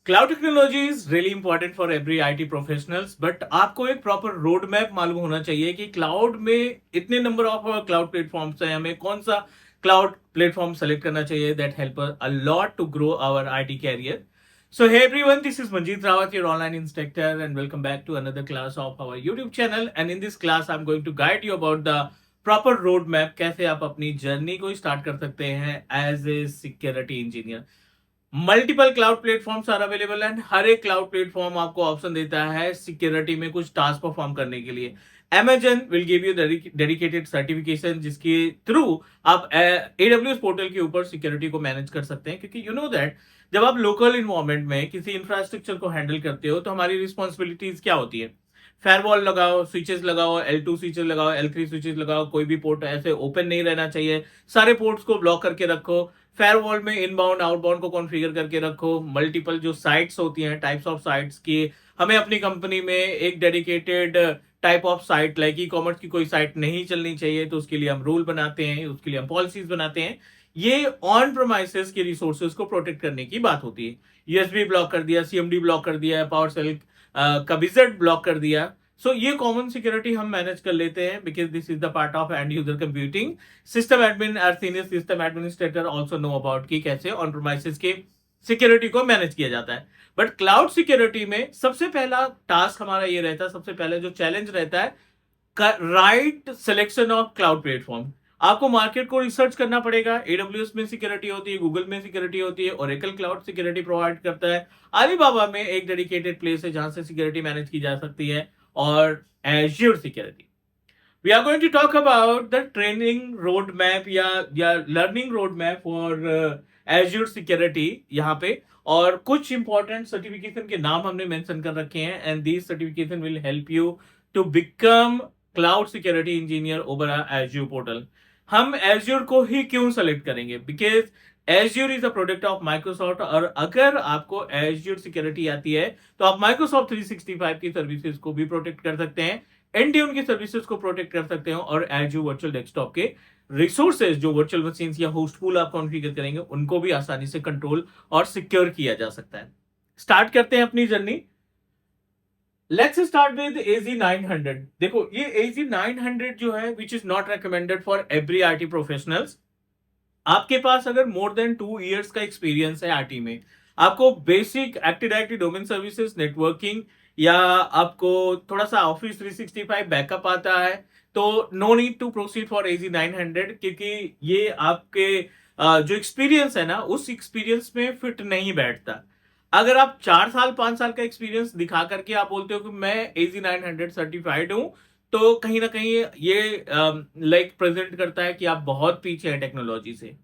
Cloud technology is really important for every IT professionals, but आपको एक proper road map मालूम होना चाहिए कि क्लाउड में इतने नंबर ऑफ क्लाउड प्लेटफॉर्म्स हैं, हमें कौन सा क्लाउड प्लेटफॉर्म सेलेक्ट करना चाहिए that help a lot to grow our IT career. So hey everyone, this is Manjeet Rawat, your online instructor, and welcome back to another class of our YouTube channel. And in this class, I'm going to guide you about the proper roadmap, कैसे आप अपनी journey को start कर सकते हैं as a security engineer. Multiple cloud platforms are available and हर एक cloud platform आपको ऑप्शन देता है सिक्योरिटी में कुछ टास्क परफॉर्म करने के लिए. Amazon will give you dedicated certification जिसके थ्रू आप AWS पोर्टल के ऊपर सिक्योरिटी को मैनेज कर सकते हैं, क्योंकि यू नो दैट जब आप लोकल इन्वायरमेंट में किसी इंफ्रास्ट्रक्चर को हैंडल करते हो तो हमारी रिस्पॉन्सिबिलिटीज क्या होती है. फायरवॉल लगाओ, स्विचेस लगाओ, L2 स्विचेस लगाओ, L3 स्विचेस लगाओ, कोई भी पोर्ट ऐसे ओपन नहीं रहना चाहिए, सारे पोर्ट्स को ब्लॉक करके रखो, फायरवॉल में इनबाउंड आउटबाउंड को कॉन्फ़िगर करके रखो, मल्टीपल जो साइट्स होती हैं, टाइप्स ऑफ साइट्स की हमें अपनी कंपनी में एक dedicated type of site like e commerce की कोई साइट नहीं चलनी चाहिए, तो उसके लिए हम रूल बनाते हैं, उसके लिए हम पॉलिसीज बनाते हैं. ये ऑन प्रोमाइसेस के रिसोर्सेज को प्रोटेक्ट करने की बात होती है. यूएसबी ब्लॉक कर दिया, CMD ब्लॉक कर दिया, पावर सेल का विजेट ब्लॉक कर दिया. सो ये कॉमन सिक्योरिटी हम मैनेज कर लेते हैं because this is the part of end user computing. System admin और senior system administrator also know about कि कैसे ऑन प्रोमाइसेस के सिक्योरिटी को मैनेज किया जाता है. बट क्लाउड सिक्योरिटी में सबसे पहला टास्क हमारा ये रहता है, सबसे पहले जो चैलेंज रहता है, right selection of cloud platform. आपको मार्केट को रिसर्च करना पड़ेगा. AWS में सिक्योरिटी होती है, गूगल में सिक्योरिटी होती है, ओरेकल क्लाउड सिक्योरिटी प्रोवाइड करता है, अलीबाबा में एक डेडिकेटेड प्लेस है जहां से सिक्योरिटी मैनेज की जा सकती है, और Azure security. We are going to talk about the training road map या learning road map for Azure security यहाँ पे. और कुछ इंपॉर्टेंट सर्टिफिकेशन के नाम हमने मेंशन कर रखे हैं and these certification will help you to become cloud security engineer over Azure portal. हम एज्योर को ही क्यों सेलेक्ट करेंगे? Because Azure is a product of Microsoft, और अगर आपको एज्योर सिक्योरिटी आती है तो आप माइक्रोसॉफ्ट 365 की सर्विसेज को भी प्रोटेक्ट कर सकते हैं, Intune की सर्विसेज को प्रोटेक्ट कर सकते हैं, और एज्योर वर्चुअल डेस्कटॉप के रिसोर्सेज जो वर्चुअल मशीन्स या होस्ट पूल आप कॉन्फ़िगर करेंगे उनको भी आसानी से कंट्रोल और सिक्योर किया जा सकता है. स्टार्ट करते हैं अपनी journey. Let's start with AZ900. देखो ये AZ900 जो है which is not recommended for every IT professionals. आपके पास अगर मोर देन 2 इयर्स का एक्सपीरियंस है आईटी में, आपको basic active directory domain services, networking, या आपको थोड़ा सा ऑफिस 365 बैकअप आता है, तो no need to proceed for AZ900, क्योंकि ये आपके जो एक्सपीरियंस है ना उस एक्सपीरियंस में फिट नहीं बैठता. अगर आप 4 साल 5 साल का एक्सपीरियंस दिखा करके आप बोलते हो कि मैं AZ900 सर्टिफाइड हूं, तो कहीं ना कहीं ये लाइक प्रेजेंट करता है कि आप बहुत पीछे हैं टेक्नोलॉजी से.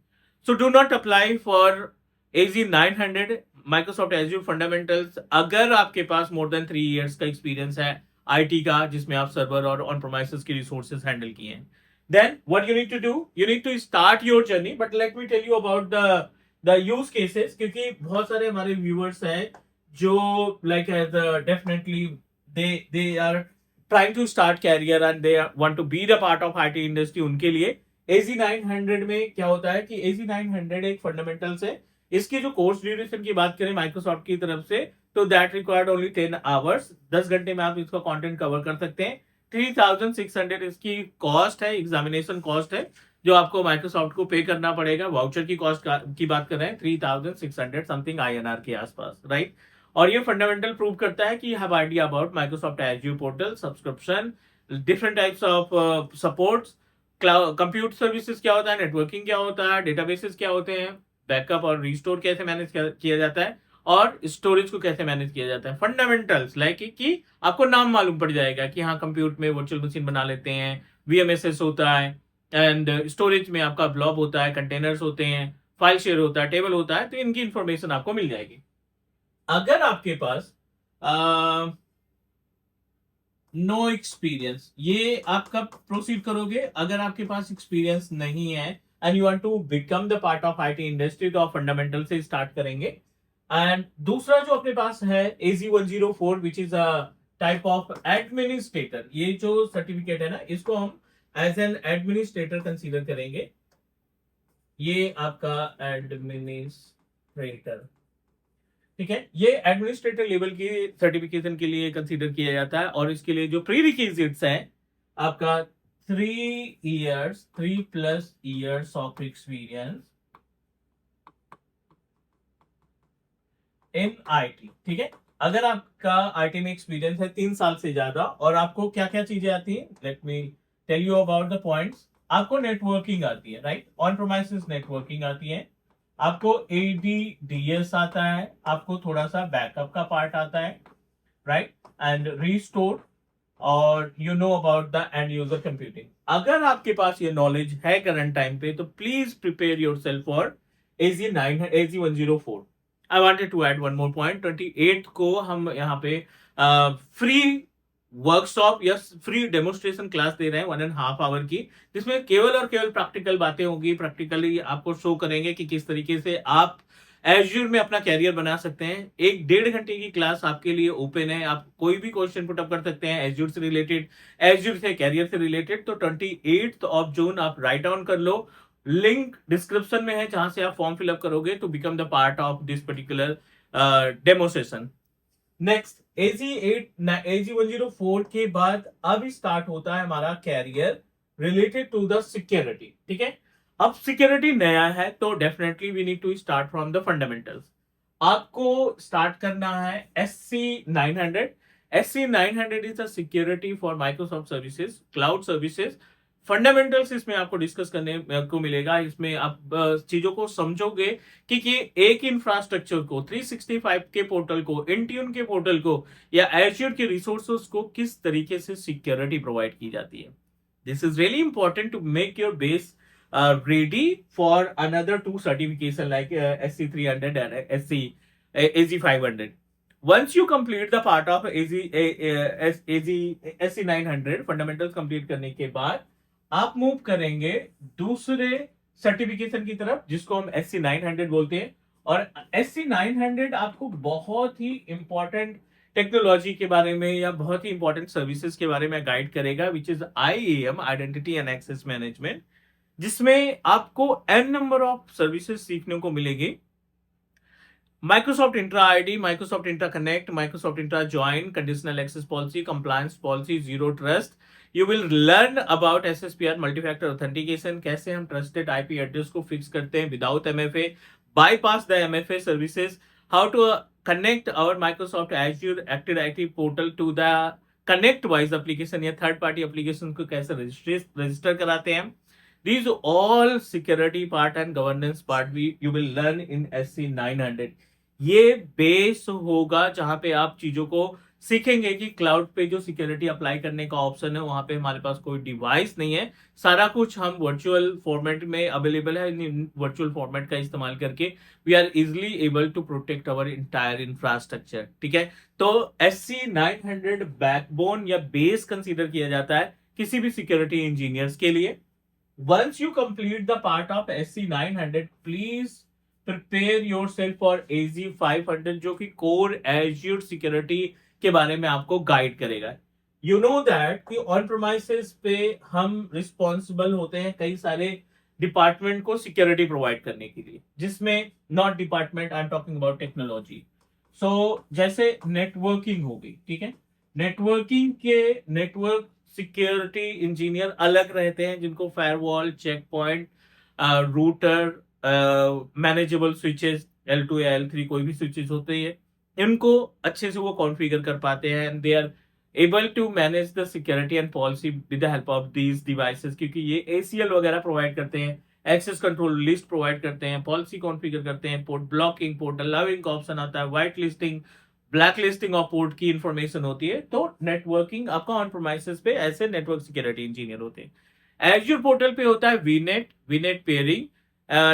So do not apply for AZ900 Microsoft azure fundamentals अगर आपके पास मोर देन 3 इयर्स का एक्सपीरियंस है आईटी का, जिसमें आप सर्वर और ऑन प्रोमाइसेस के रिसोर्सेज हैंडल किए हैं. Then what you need to do, you need to start your journey. But let me tell you about the use cases, क्योंकि बहुत सारे हमारे व्यूअर्स हैं जो like definitely they are trying to start career and they want to be the part of IT industry. उनके लिए AZ900 में क्या होता है कि AZ900 एक फंडामेंटल्स है. इसकी जो कोर्स ड्यूरेशन की बात करें माइक्रोसॉफ्ट की तरफ से, तो दैट रिक्वायर्ड ओनली 10 आवर्स. 10 घंटे में आप इसका कंटेंट कवर कर सकते हैं. 3600 इसकी कॉस्ट है, एग्जामिनेशन कॉस्ट है, जो आपको माइक्रोसॉफ्ट को पे करना पड़ेगा. वाउचर की कॉस्ट की बात कर रहे हैं 3600 समथिंग INR के आसपास, राइट. और ये फंडामेंटल प्रूव करता है कि have idea about Microsoft azure portal, subscription, different types of supports, cloud computer services क्या होता है, नेटवर्किंग क्या होता है, डेटाबेसेस क्या होते हैं, बैकअप और रिस्टोर कैसे मैनेज किया जाता है, और स्टोरेज को कैसे मैनेज किया जाता है. फंडामेंटल्स लाइक कि आपको नाम मालूम पड़ जाएगा कि हाँ कंप्यूटर में वर्चुअल मशीन बना लेते हैं, VMSS होता है, एंड स्टोरेज में आपका ब्लॉब होता है, कंटेनर्स होते हैं, फाइल शेयर होता है, टेबल होता है, तो इनकी इंफॉर्मेशन आपको मिल जाएगी. अगर आपके पास नो एक्सपीरियंस, ये आप कब प्रोसीड करोगे? अगर आपके पास एक्सपीरियंस नहीं है and you want to become the part of IT industry, तो आप फंडामेंटल से स्टार्ट करेंगे. एंड दूसरा जो अपने पास है AZ104 which is a type of administrator. ये जो सर्टिफिकेट है ना, इसको हम एज एन एडमिनिस्ट्रेटर कंसीडर करेंगे. ये आपका एडमिनिस्ट्रेटर, ठीक है, ये एडमिनिस्ट्रेटर लेवल की सर्टिफिकेशन के लिए कंसीडर किया जाता है और इसके लिए जो प्री रिक्विजिट्स हैं आपका 3 plus years of experience in IT. ठीक है, अगर आपका आईटी में एक्सपीरियंस है 3 साल से ज्यादा और आपको क्या क्या चीजें आती है, let me tell you about the points. आपको नेटवर्किंग आती है, राइट, ऑन प्रोमाइसिस नेटवर्किंग आती है, आपको एडीडीएस आता है, आपको थोड़ा सा बैकअप का पार्ट आता है, राइट, एंड रीस्टोर, और you know about the end user computing. अगर आपके पास ये नॉलेज है करंट टाइम पे तो please prepare your self for AZ 104। I wanted to add one more point, 28 को हम यहाँ पे फ्री वर्कशॉप या फ्री डेमोन्स्ट्रेशन क्लास दे रहे हैं 1.5 आवर की, जिसमें केवल और केवल प्रैक्टिकल बातें होगी। प्रैक्टिकली आपको शो करेंगे कि किस तरीके से आप एज्यूर में अपना कैरियर बना सकते हैं। 1-1.5 घंटे की क्लास आपके लिए ओपन है, आप कोई भी क्वेश्चन पुट अप कर सकते हैं एज्यूर से रिलेटेड, एज्यूर से कैरियर से रिलेटेड। तो 28 जून आप राइट डाउन कर लो, लिंक डिस्क्रिप्शन में है जहां से आप फॉर्म फिलअप करोगे to become the part of this particular demo session. Next AZ 104 के बाद अब स्टार्ट होता है हमारा career related to the security. ठीक है, अब सिक्योरिटी नया है तो definitely we need to start from the fundamentals. आपको स्टार्ट करना है SC 900। SC 900 is a security for Microsoft services, cloud services. Fundamentals इसमें आपको डिस्कस करने को मिलेगा। इसमें आप चीजों को समझोगे कि एक इंफ्रास्ट्रक्चर को, 365 के पोर्टल को, इंट्यून के पोर्टल को या एज्योर के रिसोर्सेज को किस तरीके से सिक्योरिटी प्रोवाइड की जाती है। This is really important to make your base ready for another 2 certification like SC 300 and AZ 500. Once you complete the part of SC 900 fundamentals complete करने के बाद आप मूव करेंगे दूसरे सर्टिफिकेशन की तरफ जिसको हम SC 900 बोलते हैं। और SC 900 आपको बहुत ही इंपॉर्टेंट टेक्नोलॉजी के बारे में या बहुत ही इंपॉर्टेंट सर्विसेज के बारे में गाइड करेगा, which is IAM, identity and access management, जिसमें आपको n नंबर ऑफ सर्विसेज सीखने को मिलेगी। Microsoft Entra ID, Microsoft Entra connect, Microsoft Entra join, conditional access policy, compliance policy, zero trust. You will learn about SSPR, multifactor authentication, कैसे हम trusted IP address को fix करते हैं without MFA, bypass the MFA services, how to connect our Microsoft Azure active IT portal to the connect wise application या third party application को कैसे register कराते हैं। These all security part and governance part you will learn in SC 900। ये base होगा जहां पे आप चीजों को सीखेंगे कि क्लाउड पे जो सिक्योरिटी अप्लाई करने का ऑप्शन है वहां पे हमारे पास कोई डिवाइस नहीं है, सारा कुछ हम वर्चुअल फॉर्मेट में अवेलेबल है। इन वर्चुअल फॉर्मेट का इस्तेमाल करके we are easily able to protect our entire infrastructure. ठीक है, तो SC 900 बैकबोन या बेस कंसीडर किया जाता है किसी भी सिक्योरिटी इंजीनियर्स के लिए। Once you complete the part of SC 900, please prepare yourself for AZ 500 जो कि कोर एज्योर सिक्योरिटी के बारे में आपको गाइड करेगा। You know that कि ऑन प्रोमाइसेस पे हम रिस्पॉन्सिबल होते हैं कई सारे डिपार्टमेंट को सिक्योरिटी प्रोवाइड करने के लिए, जिसमें not department, I am talking about technology. So जैसे नेटवर्किंग होगी, ठीक है, नेटवर्किंग के नेटवर्क सिक्योरिटी इंजीनियर अलग रहते हैं जिनको firewall, check point, router, manageable switches L2 या L3 कोई भी स्विचेस होते हैं, इनको अच्छे से वो कॉन्फ़िगर कर पाते हैं and they are able to manage the security and policy with the help of these devices, क्योंकि ये ACL वगैरह प्रोवाइड करते हैं, एक्सेस कंट्रोल लिस्ट प्रोवाइड करते हैं, पॉलिसी कॉन्फ़िगर करते हैं, पोर्ट ब्लॉकिंग, पोर्ट अलाउइंग का ऑप्शन आता है, white listing, black listing of port की इंफॉर्मेशन होती है। तो नेटवर्किंग आपका ऑन प्रोमाइसेस पे ऐसे नेटवर्क सिक्योरिटी इंजीनियर होते हैं। एज्योर पोर्टल पे होता है VNet peering,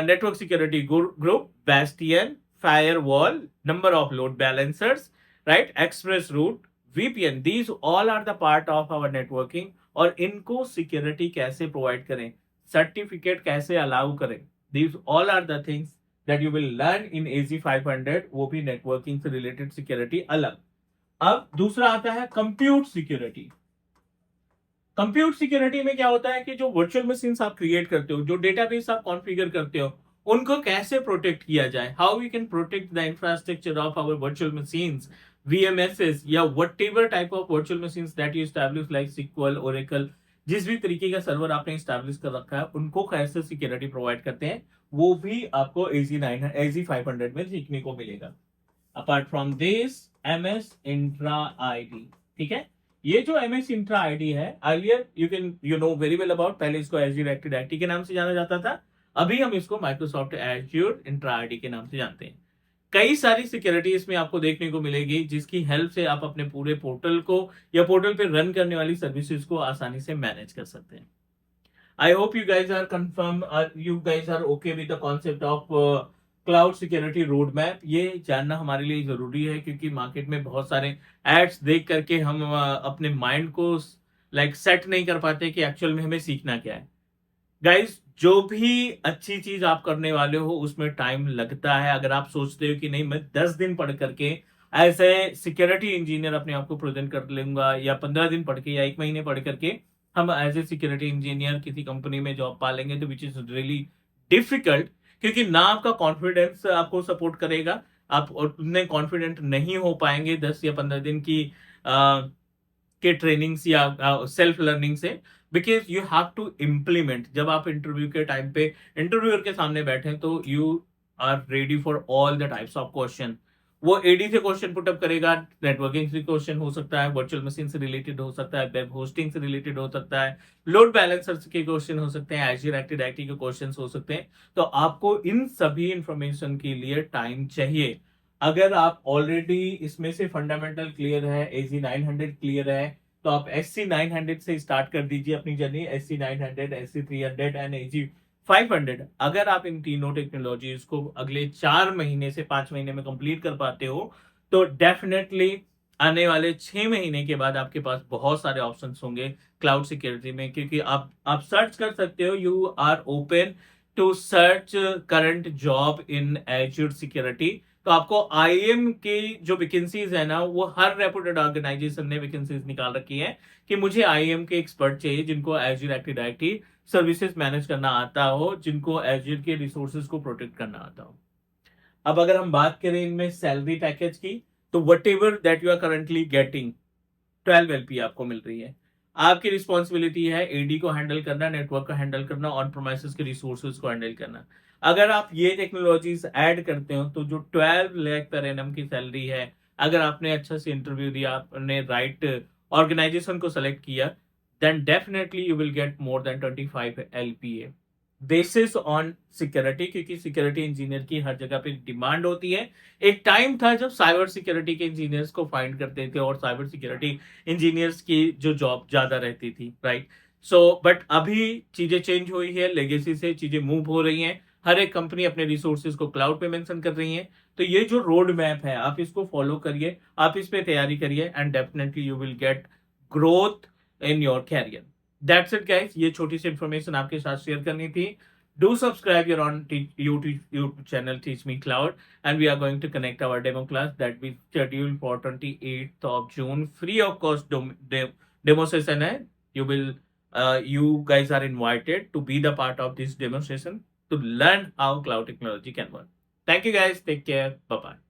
network security group, bastion, firewall, number of load balancers, right, express route, VPN, these all are the part of our networking. और इनको सिक्योरिटी कैसे प्रोवाइड करें, सर्टिफिकेट कैसे अलाउ करें, these all are the things that you will learn in AZ 500, वो भी networking से related security अलग। अब दूसरा आता है कंप्यूट सिक्योरिटी। कंप्यूट सिक्योरिटी में क्या होता है कि जो वर्चुअल मशीन्स आप क्रिएट करते हो, जो डेटाबेस आप कॉन्फ़िगर करते हो, उनको कैसे प्रोटेक्ट किया जाए, how we can protect the infrastructure of our virtual machines, VMSs या whatever type of virtual machines that you establish like SQL, Oracle, जिस भी तरीके का सर्वर आपने स्टैब्लिश कर रखा है, उनको कैसे सिक्योरिटी प्रोवाइड करते हैं, वो भी आपको AZ 500 में सीखने को मिलेगा। Apart from this, MS intra ID, ठीक है। ये जो MS इंट्रा ID है, earlier you know very well about, पहले इसको एज्योर एक्टिव डायरेक्टरी के नाम से जाना जाता था, अभी हम इसको माइक्रोसॉफ्ट एज्योर इंट्रा ID के नाम से जानते हैं। कई सारी सिक्योरिटी इसमें आपको देखने को मिलेगी, जिसकी हेल्प से आप अपने पूरे पोर्टल को या पोर्टल पे रन करने वाली सर्विसेज को आसानी से मैनेज कर सकते हैं। I hope you guys are confirm, you guys are okay with the concept of cloud security road map. ये जानना हमारे लिए जरूरी है, क्योंकि मार्केट में बहुत सारे एड्स देख करके हम अपने माइंड को लाइक सेट नहीं कर पाते कि एक्चुअल में हमें सीखना क्या है। गाइस, जो भी अच्छी चीज आप करने वाले हो उसमें टाइम लगता है। अगर आप सोचते हो कि नहीं, मैं 10 दिन पढ़ करके एज ए सिक्योरिटी इंजीनियर अपने आप को प्रेजेंट कर लूंगा, या 15 दिन पढ़ के या 1 महीने पढ़ करके हम एज ए सिक्योरिटी इंजीनियर किसी कंपनी में जॉब पा लेंगे, तो विच इज रियली डिफिकल्ट, क्योंकि ना आपका कॉन्फिडेंस आपको सपोर्ट करेगा, आप उतने कॉन्फिडेंट नहीं हो पाएंगे 10 या 15 दिन की के ट्रेनिंग्स या सेल्फ लर्निंग से, because you have to implement. जब आप इंटरव्यू के टाइम पे इंटरव्यूअर के सामने बैठे तो you are ready for all the types of question. वो एडी से क्वेश्चन पुटअप करेगा, नेटवर्किंग से क्वेश्चन हो सकता है, वर्चुअल मशीन से रिलेटेड हो सकता है, वेब होस्टिंग से रिलेटेड हो सकता है, लोड बैलेंसर के क्वेश्चन हो सकते हैं, एज़्योर एक्टिव डायरेक्टरी के क्वेश्चन हो सकते हैं। तो आपको इन सभी इंफॉर्मेशन के लिए टाइम चाहिए। अगर आप ऑलरेडी इसमें से फंडामेंटल क्लियर है, AZ 900 क्लियर है, तो आप SC 900 से स्टार्ट कर दीजिए अपनी journey. SC 900, SC 300 and AZ 500। अगर आप इन तीनों टेक्नोलॉजीज को अगले 4 महीने से 5 महीने में कंप्लीट कर पाते हो, तो डेफिनेटली आने वाले 6 महीने के बाद आपके पास बहुत सारे ऑप्शंस होंगे क्लाउड सिक्योरिटी में, क्योंकि आप सर्च कर सकते हो, you are open to search current job in Azure security. तो आपको IIM की जो वैकेंसीज है ना, वो हर रेपुटेड ऑर्गेनाइजेशन ने वैकेंसीज निकाल रखी है कि मुझे IIM के एक्सपर्ट चाहिए जिनको azure active directory services manage करना आता हो, जिनको एज्योर के रिसोर्सेज को प्रोटेक्ट करना आता हो। अब अगर हम बात करें इनमें सैलरी पैकेज की, तो whatever that you are currently getting, 12 LP आपको मिल रही है। आपकी रिस्पॉन्सिबिलिटी है AD को हैंडल करना, नेटवर्क को हैंडल करना, ऑन प्रोमाइसेस के रिसोर्सेज को हैंडल करना। अगर आप ये टेक्नोलॉजीज ऐड करते हो, तो जो 12 लाख पर एनम की सैलरी है, अगर आपने अच्छा से इंटरव्यू दिया, आपने राइट ऑर्गेनाइजेशन को सेलेक्ट किया, then definitely you will get more than 25 LPA basis on security, क्योंकि सिक्योरिटी इंजीनियर की हर जगह पे डिमांड होती है। एक टाइम था जब साइबर सिक्योरिटी के इंजीनियर्स को फाइंड करते थे और साइबर सिक्योरिटी इंजीनियर्स की जो जॉब ज्यादा रहती थी, राइट। सो बट अभी चीजें चेंज हुई है, लेगेसी से चीजें मूव हो रही हैं, हर एक कंपनी अपने रिसोर्सेज को क्लाउड पे मेंशन कर रही है। तो ये जो रोड मैप है, आप इसको फॉलो करिए, आप इस पे तैयारी करिए, and definitely you will get growth in your career. That's it guys, ये छोटी सी इंफॉर्मेशन आपके साथ शेयर करनी थी। Do subscribe your on YouTube channel Teach Me Cloud, and we are going to connect our demo class that we scheduled for 28th of June, free of cost demo session है। You guys are invited to be the part of this demo session to learn how cloud technology can work. Thank you guys, take care, bye bye.